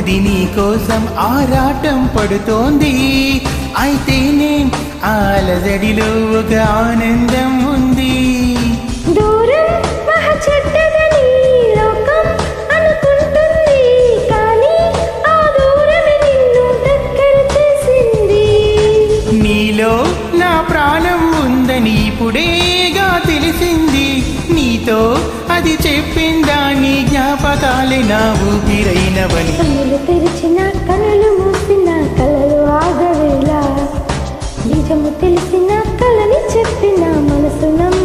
మది నీ కోసం ఆరాటం పడుతోంది. అయితేనే అలజడిలో ఒక ఆనందం ఉంది. దూరం మహా చెడ్డదని లోకం అనుకుంటుంది, కానీ ఆ దూరమే నిన్ను దగ్గర చేసింది. నీలో నా ప్రాణం ఉందని ఇప్పుడేగా తెలిసింది. నీతో అది చెప్పిందా నీ జ్ఞాపకాలే నా ఊపిరైనవని. కనులు తెరిచిన కనులు మూసిన కలలు ఆగవేళ, నిజము తెలిసిన కలని చెప్పిన మనసు నమ్మ